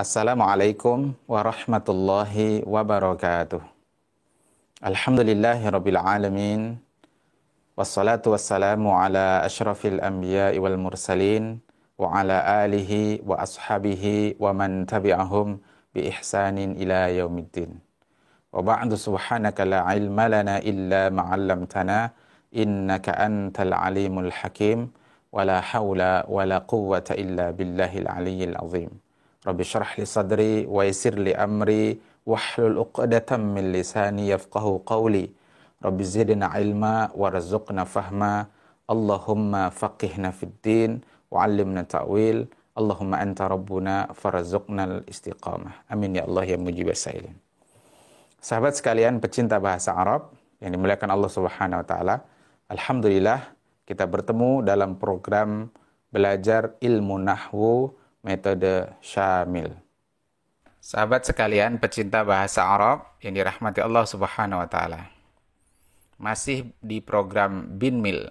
Assalamualaikum warahmatullahi wabarakatuh. Alhamdulillahi rabbil alamin. Wassalatu wassalamu ala ashrafil anbiya'i wal mursalin wa ala alihi wa ashabihi wa man tabi'ahum bi ihsanin ila yaumiddin. Wa ba'du, subhanaka la ilma lana illa ma 'allamtana innaka antal alimul hakim wa la haula wa la quwwata illa billahil aliyyil azim. Rabbi syrah li sadri wa yassir li amri wahlul 'uqdatam min lisani yafqahu qawli. Rabbi zidna ilma warzuqna fahma. Allahumma faqihna fid din wa 'allimna ta'wil. Allahumma anta rabbuna farzuqnal istiqamah. Amin ya Allah ya mujibas sailin. Sahabat sekalian pecinta bahasa Arab yang dimuliakan Allah Subhanahu wa taala, alhamdulillah kita bertemu dalam program belajar ilmu nahwu metode Syamil. Sahabat sekalian pecinta bahasa Arab yang dirahmati Allah Subhanahu wa taala. Masih di program Binmil.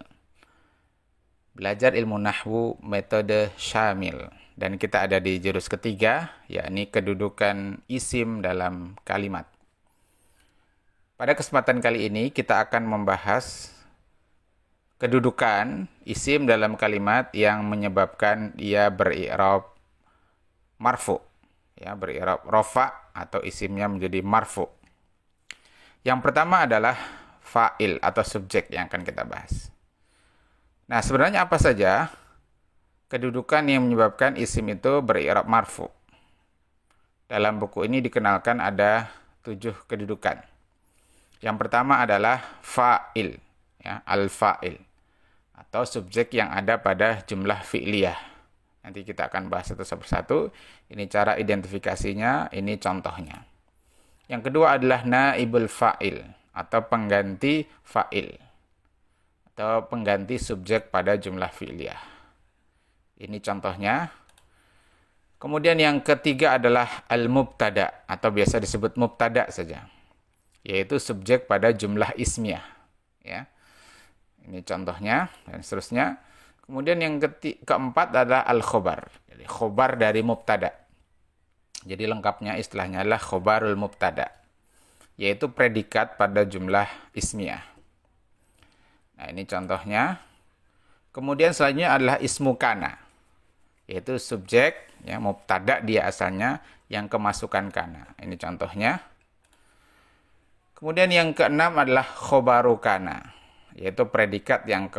Belajar ilmu nahwu metode Syamil, dan kita ada di jurus ketiga, yakni kedudukan isim dalam kalimat. Pada kesempatan kali ini kita akan membahas kedudukan isim dalam kalimat yang menyebabkan ia beri'rab marfu, ya, beri'rab rafa atau isimnya menjadi marfu. Yang pertama adalah fa'il atau subjek yang akan kita bahas. Nah, sebenarnya apa saja kedudukan yang menyebabkan isim itu beri'rab marfu? Dalam buku ini dikenalkan ada 7 kedudukan. Yang pertama adalah fa'il, ya, al-fa'il atau subjek yang ada pada jumlah fi'liyah. Nanti kita akan bahas satu persatu. Ini cara identifikasinya, ini contohnya. Yang kedua adalah naibul fa'il atau pengganti fa'il atau pengganti subjek pada jumlah fi'liyah. Ini contohnya. Kemudian yang ketiga adalah al-mubtada atau biasa disebut mubtada saja, yaitu subjek pada jumlah ismiyah, ya. Ini contohnya dan seterusnya. Kemudian yang keempat adalah al-khobar. Jadi khobar dari mubtada. Jadi lengkapnya istilahnya adalah khobarul mubtada, yaitu predikat pada jumlah ismiyah. Nah, ini contohnya. Kemudian selanjutnya adalah ismu kana, yaitu subjek, ya, mubtada dia asalnya yang kemasukan kana. Ini contohnya. Kemudian yang keenam adalah khobaru kana, yaitu predikat yang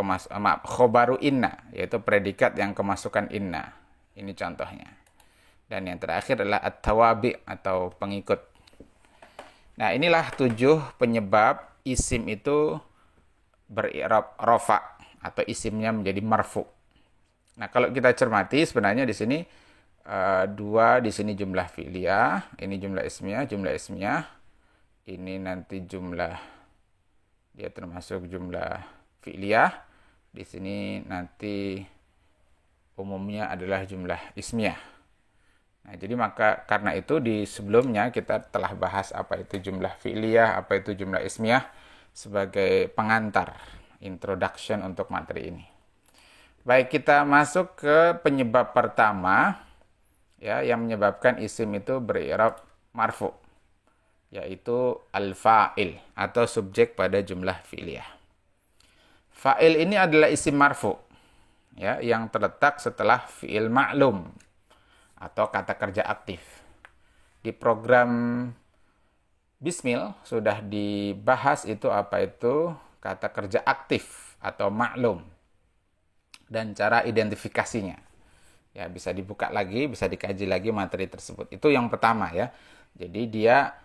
khobaru inna, yaitu predikat yang kemasukan inna. Ini contohnya. Dan yang terakhir adalah at-tawabi atau pengikut. Nah, inilah 7 penyebab isim itu beri'rab rafa atau isimnya menjadi marfu. Nah, kalau kita cermati sebenarnya di sini 2 di sini jumlah fi'liyah, ini jumlah ismiyah. Ini nanti jumlah, dia termasuk jumlah fi'liyah. Di sini nanti umumnya adalah jumlah ismiyah. Nah, jadi maka karena itu di sebelumnya kita telah bahas apa itu jumlah fi'liyah, apa itu jumlah ismiyah sebagai pengantar, introduction untuk materi ini. Baik, kita masuk ke penyebab pertama, ya, yang menyebabkan isim itu beri'rab marfu, yaitu al-fa'il atau subjek pada jumlah fi'liyah. Fa'il ini adalah isim marfu, ya, yang terletak setelah fi'il ma'lum atau kata kerja aktif. Di program Bismil sudah dibahas itu apa itu kata kerja aktif atau ma'lum dan cara identifikasinya. Ya, bisa dibuka lagi, bisa dikaji lagi materi tersebut. Itu yang pertama, ya. Jadi dia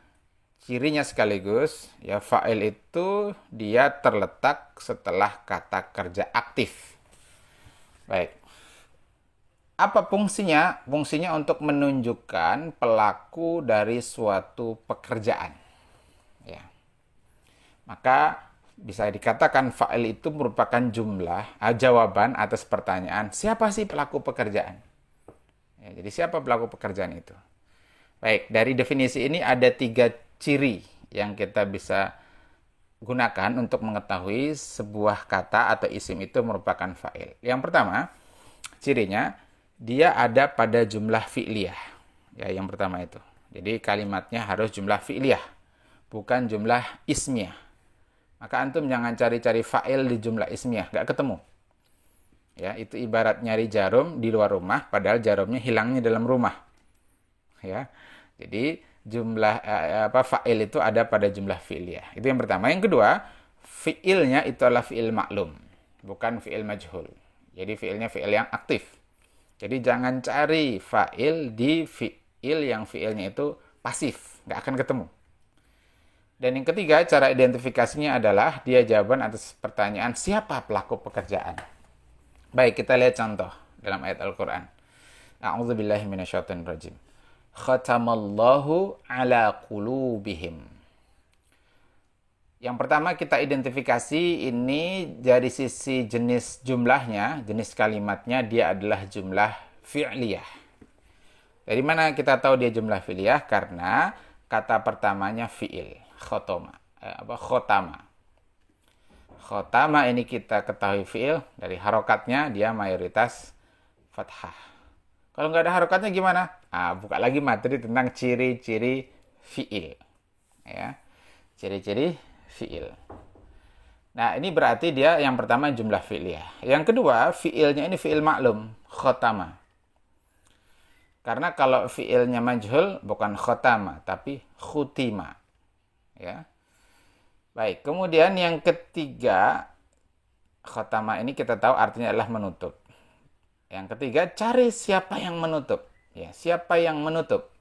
cirinya sekaligus, ya, fa'il itu dia terletak setelah kata kerja aktif. Baik. Apa fungsinya? Fungsinya untuk menunjukkan pelaku dari suatu pekerjaan. Ya. Maka bisa dikatakan fa'il itu merupakan jawaban atas pertanyaan, siapa sih pelaku pekerjaan? Ya, jadi siapa pelaku pekerjaan itu? Baik, dari definisi ini ada 3 ciri yang kita bisa gunakan untuk mengetahui sebuah kata atau isim itu merupakan fa'il. Yang pertama, cirinya dia ada pada jumlah fi'liyah. Ya, yang pertama itu. Jadi kalimatnya harus jumlah fi'liyah, bukan jumlah ismiyah. Maka antum jangan cari-cari fa'il di jumlah ismiyah, nggak ketemu. Ya, itu ibarat nyari jarum di luar rumah, padahal jarumnya hilangnya dalam rumah. Ya, jadi jumlah fa'il itu ada pada jumlah fi'liyah. Itu yang pertama. Yang kedua, fi'ilnya itu adalah fi'il maklum, bukan fi'il majhul. Jadi fi'ilnya fi'il yang aktif. Jadi jangan cari fa'il di fi'il yang fi'ilnya itu pasif, nggak akan ketemu. Dan yang ketiga, cara identifikasinya adalah dia jawaban atas pertanyaan siapa pelaku pekerjaan. Baik, kita lihat contoh dalam ayat Al-Quran. A'udzubillahi minasyaitonirrajim. Khatamallahu ala qulubihim. Yang pertama kita identifikasi ini dari sisi jenis jumlahnya, jenis kalimatnya dia adalah jumlah fi'liyah. Dari mana kita tahu dia jumlah fi'liyah? Karena kata pertamanya fi'il, khotama. Khotama ini kita ketahui fi'il, dari harokatnya dia mayoritas fathah. Kalau nggak ada harokatnya gimana? Buka lagi materi tentang ciri-ciri fi'il. Ya, ciri-ciri fi'il. Nah, ini berarti dia yang pertama jumlah fi'liyah. Yang kedua, fi'ilnya ini fi'il maklum, khotama. Karena kalau fi'ilnya majhul bukan khotama, tapi khutima. Ya. Baik, kemudian yang ketiga, khotama ini kita tahu artinya adalah menutup. Yang ketiga, cari siapa yang menutup. Ya, siapa yang menutup?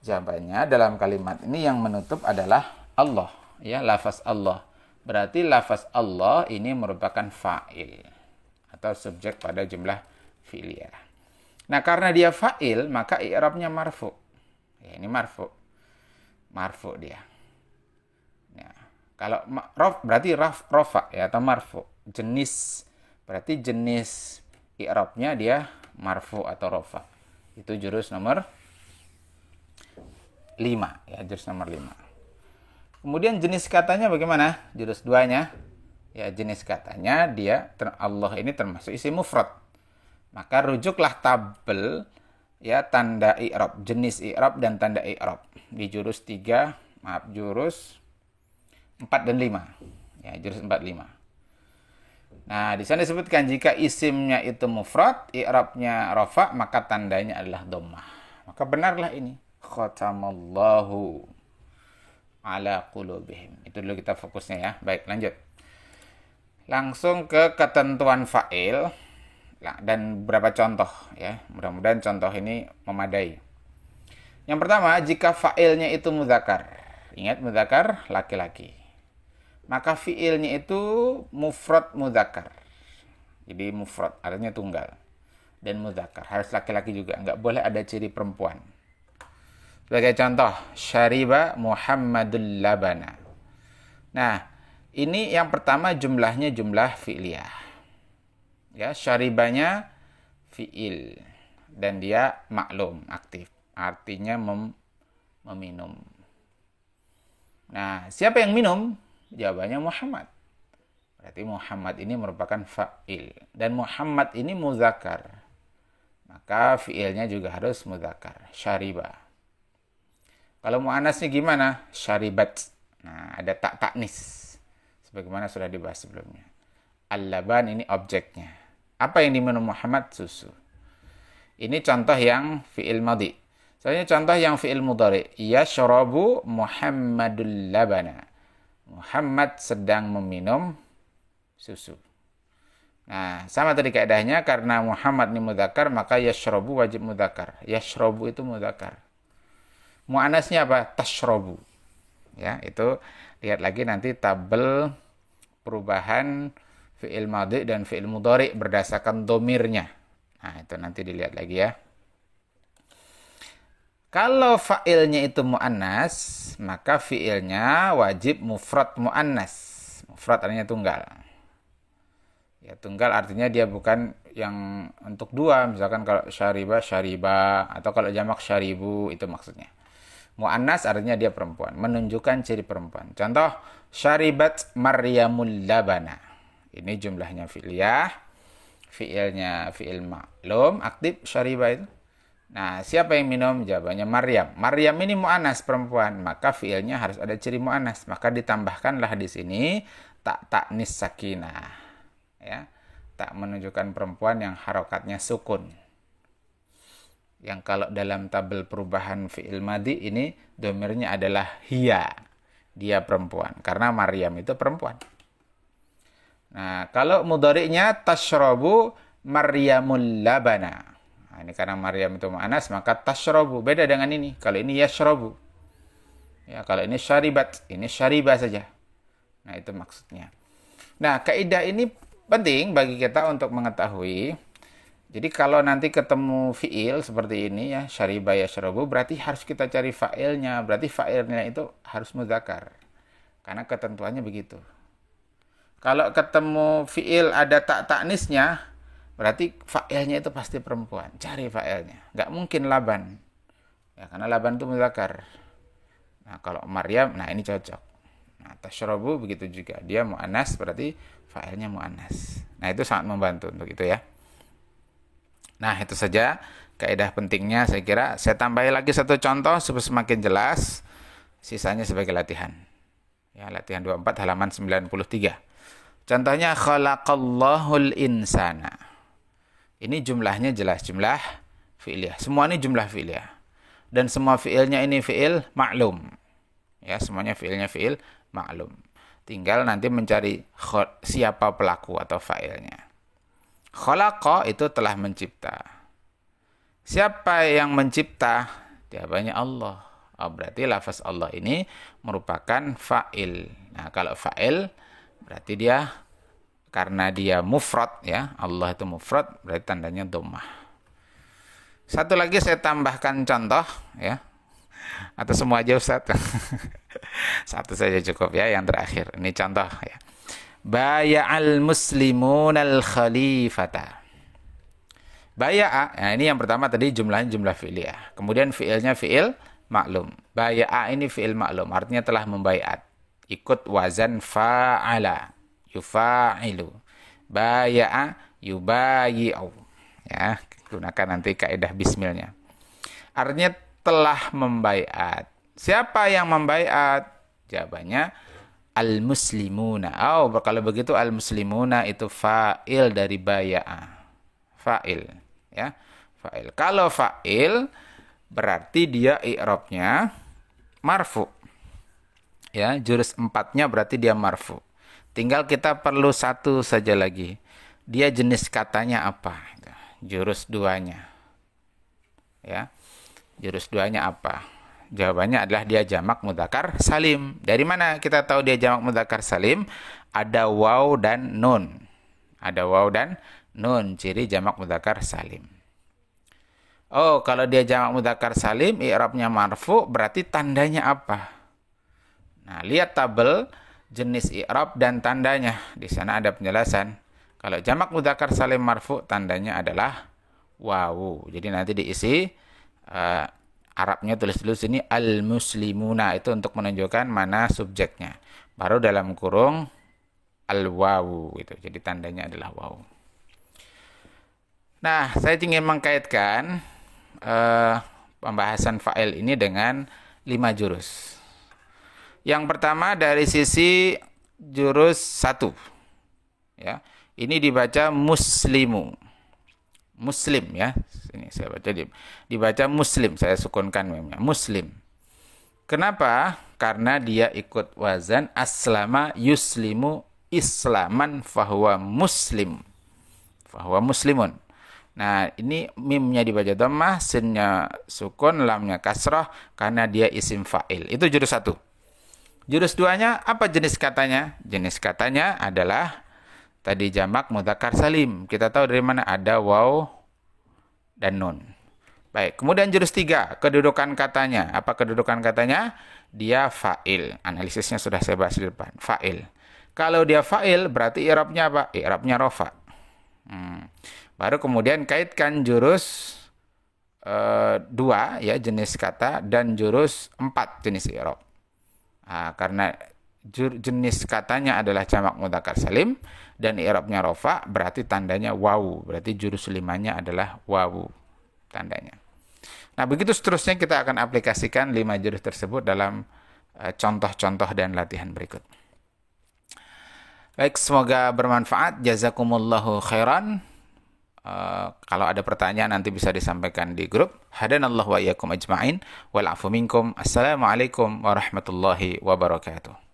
Jawabannya dalam kalimat ini yang menutup adalah Allah. Ya, lafaz Allah. Berarti lafaz Allah ini merupakan fa'il atau subjek pada jumlah fi'liyah. Nah, karena dia fa'il, maka i'rabnya marfu. Ya, ini marfu. Marfu dia. Ya. Kalau berarti rafa ya atau marfu. Berarti jenis i'rabnya dia marfu atau rafa. Itu jurus nomor 5 ya, jurus nomor 5. Kemudian jenis katanya bagaimana? Jurus 2-nya ya, jenis katanya dia Allah ini termasuk isim mufrad. Maka rujuklah tabel ya tanda i'rab, jenis i'rab dan tanda i'rab di jurus 4 dan 5. Ya, jurus 4 5. Nah, di sana disebutkan jika isimnya itu mufrad, i'rabnya rafa, maka tandanya adalah dhammah. Maka benarlah ini. Khatamallahu ala qulubihim. Itu dulu kita fokusnya ya. Baik, lanjut. Langsung ke ketentuan fa'il dan beberapa contoh ya. Mudah-mudahan contoh ini memadai. Yang pertama, jika fa'ilnya itu mudzakkar. Ingat mudzakkar laki-laki. Maka fi'ilnya itu mufrad mudzakkar. Jadi mufrad artinya tunggal. Dan mudzakkar harus laki-laki juga, enggak boleh ada ciri perempuan. Sebagai contoh, syariba Muhammadul labana. Nah, ini yang pertama jumlahnya jumlah fi'liyah. Ya, syaribanya fi'il dan dia maklum, aktif. Artinya meminum. Nah, siapa yang minum? Jawabannya Muhammad. Berarti Muhammad ini merupakan fa'il. Dan Muhammad ini mudzakkar. Maka fi'ilnya juga harus mudzakkar. Syariba. Kalau muannasnya gimana? Syaribat. Nah, ada tak taknis. Sebagaimana sudah dibahas sebelumnya. Al-laban ini objeknya. Apa yang diminum Muhammad? Susu. Ini contoh yang fi'il madhi. Soalnya contoh yang fi'il mudhari. Yashrabu Muhammadul labana. Muhammad sedang meminum susu. Nah, sama tadi kaidahnya, karena Muhammad ini mudzakkar, maka yashrabu wajib mudzakkar. Yashrabu itu mudzakkar. Muannasnya apa? Tashrabu. Ya, itu lihat lagi nanti tabel perubahan fi'il madhi dan fi'il mudhari berdasarkan domirnya. Nah, itu nanti dilihat lagi ya. Kalau fa'ilnya itu mu'annas, maka fi'ilnya wajib mufrad mu'annas. Mufrad artinya tunggal. Ya, tunggal artinya dia bukan yang untuk dua. Misalkan kalau syariba, syariba. Atau kalau jamak syaribu, itu maksudnya. Mu'annas artinya dia perempuan. Menunjukkan ciri perempuan. Contoh, syaribat Maryamul labana. Ini jumlahnya fi'liyah. Fi'ilnya fi'il maklum, aktif, syariba itu. Nah, siapa yang minum? Jawabannya Maryam. Maryam ini mu'anas perempuan, maka fiilnya harus ada ciri mu'anas. Maka ditambahkanlah di sini tak taknis sakinah. Ya. Tak menunjukkan perempuan yang harokatnya sukun. Yang kalau dalam tabel perubahan fi'il madhi ini domirnya adalah hiya. Dia perempuan. Karena Maryam itu perempuan. Nah, kalau mudhari'nya tashrabu Maryamul labana. Nah, ini karena Maryam itu mu'anas, maka tashrabu. Beda dengan ini. Kalau ini yashrabu. Ya, kalau ini syaribat. Ini syaribah saja. Nah, itu maksudnya. Nah, kaidah ini penting bagi kita untuk mengetahui. Jadi kalau nanti ketemu fi'il seperti ini ya, syaribah yashrabu, berarti harus kita cari fa'ilnya. Berarti fa'ilnya itu harus mudzakkar. Karena ketentuannya begitu. Kalau ketemu fi'il ada tak taknisnya, berarti fa'ilnya itu pasti perempuan. Cari fa'ilnya. Nggak mungkin laban. Ya, karena laban itu mudzakkar. Nah, kalau Maryam, nah ini cocok. Nah, tashrabu begitu juga. Dia mu'anas, berarti fa'ilnya mu'anas. Nah, itu sangat membantu untuk itu ya. Nah, itu saja kaidah pentingnya saya kira. Saya tambahin lagi satu contoh supaya semakin jelas. Sisanya sebagai latihan. Ya, latihan 24 halaman 93. Contohnya khalaqallahul insana. Ini jumlahnya jelas, jumlah fi'liyah. Semua ini jumlah fi'liyah. Dan semua fi'ilnya ini fi'il maklum. Ya, semuanya fi'ilnya fi'il maklum. Tinggal nanti mencari siapa pelaku atau fa'ilnya. Khalaqa itu telah mencipta. Siapa yang mencipta? Jawabannya Allah. Oh, berarti lafaz Allah ini merupakan fa'il. Nah, kalau fa'il berarti dia karena dia mufrad ya. Allah itu mufrad, berarti tandanya dhammah. Satu lagi saya tambahkan contoh ya. Atau semua aja Ustaz? Satu saja cukup ya, yang terakhir. Ini contoh ya. Baya'al muslimunal khalifata. Baya'a, nah ini yang pertama tadi jumlahnya jumlah fi'liyah. Kemudian fi'ilnya fi'il maklum. Baya'a ini fi'il maklum, artinya telah membaiat. Ikut wazan fa'ala, yufa'ilu. Baya'a yubayi'u. Ya, gunakan nanti kaidah bismilnya. Artinya telah membaiat. Siapa yang membaiat? Jawabannya al-muslimuna. Oh, kalau begitu al-muslimuna itu fa'il dari baya'a. Fa'il, ya. Fa'il. Kalau fa'il berarti dia i'rabnya marfu. Ya, jurus 4-nya berarti dia marfu. Tinggal kita perlu satu saja lagi. Dia jenis katanya apa? Jurus 2-nya. Ya. Jurus 2-nya apa? Jawabannya adalah dia jamak mudzakkar salim. Dari mana kita tahu dia jamak mudzakkar salim? Ada waw dan nun. Ada waw dan nun, ciri jamak mudzakkar salim. Oh, kalau dia jamak mudzakkar salim, i'rabnya marfu, berarti tandanya apa? Nah, lihat tabel jenis i'rab dan tandanya. Di sana ada penjelasan. Kalau jamak mudzakkar salim marfu, tandanya adalah wawu. Jadi nanti diisi Arabnya tulis dulu sini al-muslimuna, itu untuk menunjukkan mana subjeknya. Baru dalam kurung al-wawu gitu. Jadi tandanya adalah wawu. Nah, saya ingin mengkaitkan pembahasan fa'il ini dengan 5 jurus. Yang pertama dari sisi jurus 1. Ya. Ini dibaca muslimu. Muslim ya. Ini saya baca dibaca muslim, saya sukunkan memnya. Muslim. Kenapa? Karena dia ikut wazan aslama yuslimu islaman fahuwa muslim. Fahuwa muslimun. Nah, ini mimnya dibaca dhammah, sinnya sukun, lamnya kasrah karena dia isim fa'il. Itu jurus 1. Jurus 2-nya apa jenis katanya? Jenis katanya adalah tadi jamak mudzakkar salim. Kita tahu dari mana ada waw dan nun. Baik, kemudian jurus 3, kedudukan katanya. Apa kedudukan katanya? Dia fa'il. Analisisnya sudah saya bahas di depan. Fa'il. Kalau dia fa'il, berarti i'rabnya apa? I'rabnya rafa. Baru kemudian kaitkan jurus 2 ya, jenis kata, dan jurus 4 jenis i'rab. Karena jenis katanya adalah jamak mudzakkar salim dan i'rabnya rafa, berarti tandanya wawu. Berarti jurus 5-nya adalah wawu tandanya. Nah, begitu seterusnya kita akan aplikasikan 5 jurus tersebut dalam contoh-contoh dan latihan berikut. Baik, semoga bermanfaat. Jazakumullahu khairan. Kalau ada pertanyaan nanti bisa disampaikan di grup. Hadanallahu wa iyyakum ajma'in wal afu minkum. Assalamualaikum warahmatullahi wabarakatuh.